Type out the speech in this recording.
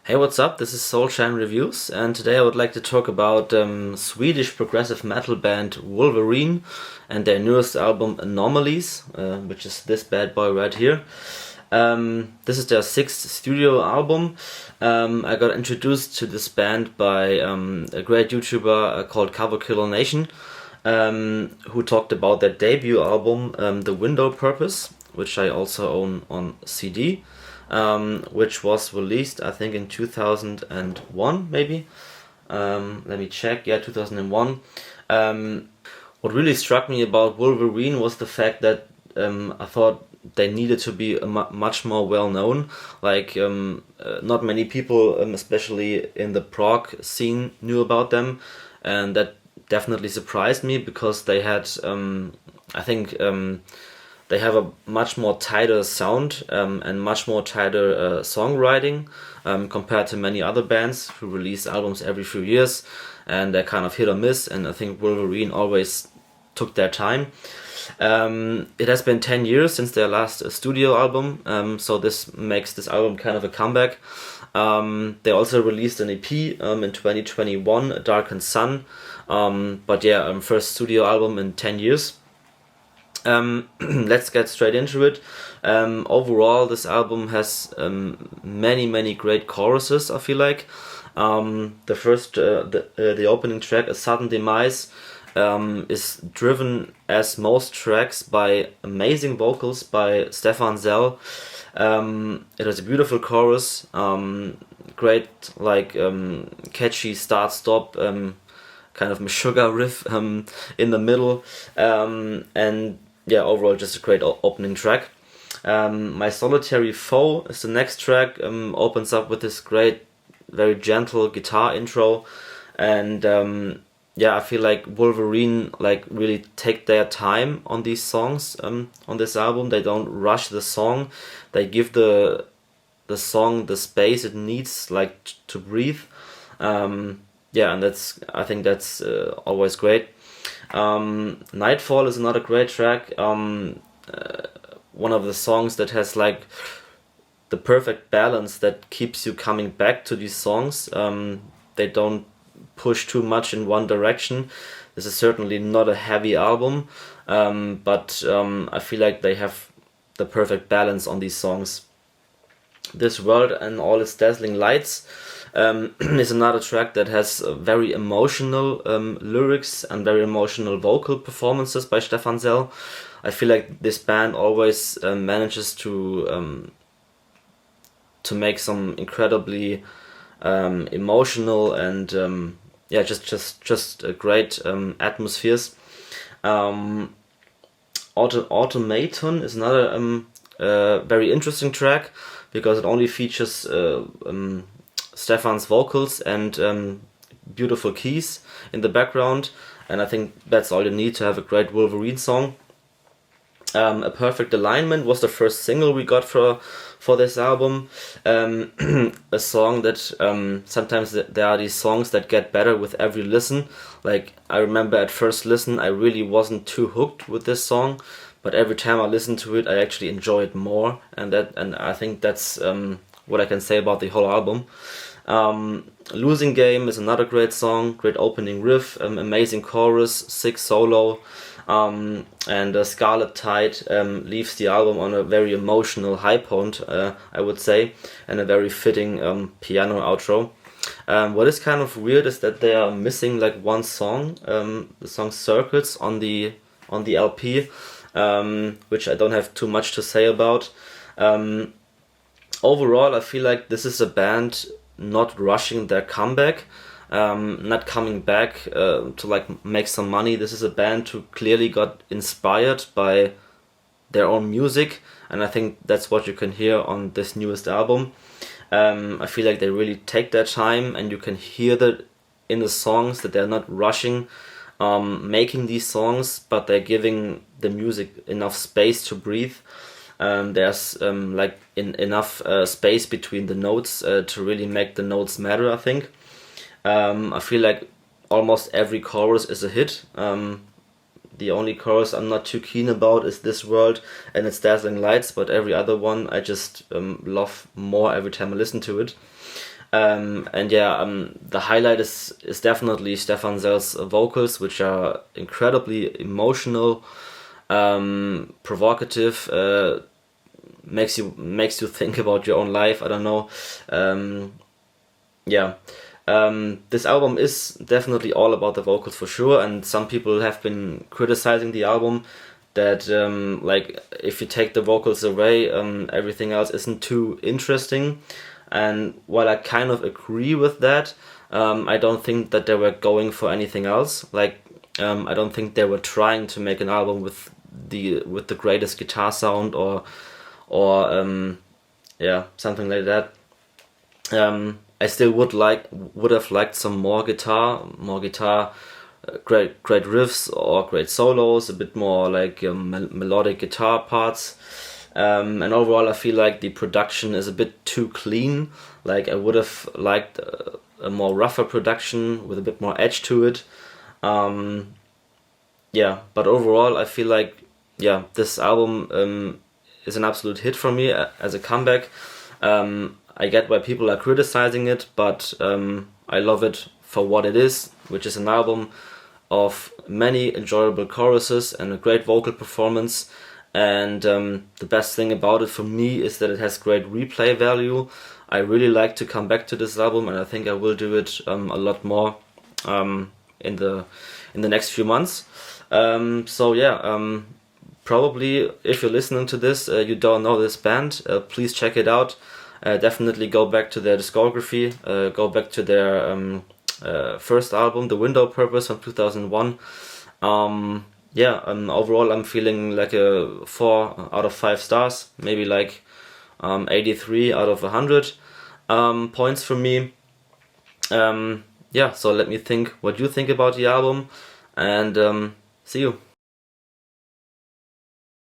Hey, what's up? This is Soulshine Reviews, and today I would like to talk about Swedish progressive metal band Wolverine and their newest album Anomalies, which is this bad boy right here. This is their sixth studio album. I got introduced to this band by a great YouTuber called Cover Killer Nation, who talked about their debut album, The Window Purpose, which I also own on CD. Which was released, I think, in 2001, maybe. Let me check. Yeah, 2001. What really struck me about Wolverine was the fact that I thought they needed to be much more well known. Not many people, especially in the prog scene, knew about them, and that definitely surprised me because they had, I think. They have a much more tighter sound and much more tighter songwriting compared to many other bands who release albums every few years, and they're kind of hit or miss. And I think Wolverine always took their time. It has been 10 years since their last studio album, so this makes this album kind of a comeback. They also released an EP in 2021, A Darkened Sun. First studio album in 10 years. Let's get straight into it. Overall, this album has many great choruses. I feel like the opening track, A Sudden Demise, is driven as most tracks by amazing vocals by Stefan Zell. It has a beautiful chorus, great catchy start-stop. Kind of Meshuggah riff in the middle, and yeah, overall just a great opening track. My Solitary Foe is the next track. Opens up with this great, very gentle guitar intro, and I feel like Wolverine really take their time on these songs on this album. They don't rush the song. They give the song the space it needs to breathe. And I think that's always great. Nightfall is another great track. One of the songs that has the perfect balance that keeps you coming back to these songs. They don't push too much in one direction. This is certainly not a heavy album, but I feel like they have the perfect balance on these songs. This World and All Its Dazzling Lights is another track that has very emotional lyrics and very emotional vocal performances by Stefan Zell. I feel like this band always manages to make some incredibly emotional and just great atmospheres. Automaton is another very interesting track because it only features Stefan's vocals and beautiful keys in the background, and I think that's all you need to have a great Wolverine song. A Perfect Alignment was the first single we got for this album. A song that sometimes there are these songs that get better with every listen. I remember at first listen I really wasn't too hooked with this song, but every time I listen to it I actually enjoy it more, and I think that's what I can say about the whole album. Losing Game is another great song, great opening riff, amazing chorus, sick solo, and Scarlet Tide leaves the album on a very emotional high point, I would say, and a very fitting piano outro. What is kind of weird is that they are missing one song, the song Circuits on the LP, which I don't have too much to say about. Overall, I feel like this is a band not rushing their comeback, not coming back to make some money. This is a band who clearly got inspired by their own music, and I think that's what you can hear on this newest album. I feel like they really take their time, and you can hear that in the songs that they're not rushing making these songs, but they're giving the music enough space to breathe. There's enough space between the notes to really make the notes matter, I think. I feel like almost every chorus is a hit. The only chorus I'm not too keen about is This World and Its Dazzling Lights, but every other one I just love more every time I listen to it. And yeah, the highlight is definitely Stefan Zell's vocals, which are incredibly emotional, provocative, makes you think about your own life. I don't know. Yeah. This album is definitely all about the vocals for sure, and some people have been criticizing the album that like if you take the vocals away, everything else isn't too interesting. And while I kind of agree with that, I don't think that they were going for anything else. Like I don't think they were trying to make an album with the greatest guitar sound or yeah, something like that. I still would have liked some more guitar, great riffs or great solos, a bit more like melodic guitar parts. And overall, I feel like the production is a bit too clean. Like I would have liked a more rougher production with a bit more edge to it. Yeah, but overall, I feel like this album is an absolute hit for me as a comeback. I get why people are criticizing it, but I love it for what it is, which is an album of many enjoyable choruses and a great vocal performance. And the best thing about it for me is that it has great replay value. I really like to come back to this album, and I think I will do it a lot more in the next few months. So yeah, probably if you're listening to this, you don't know this band, please check it out. Definitely go back to their discography, go back to their first album, The Window Purpose from 2001. Yeah, overall I'm feeling like a 4 out of 5 stars, maybe like 83 out of 100 points for me. Yeah, so let me think what you think about the album, and see you.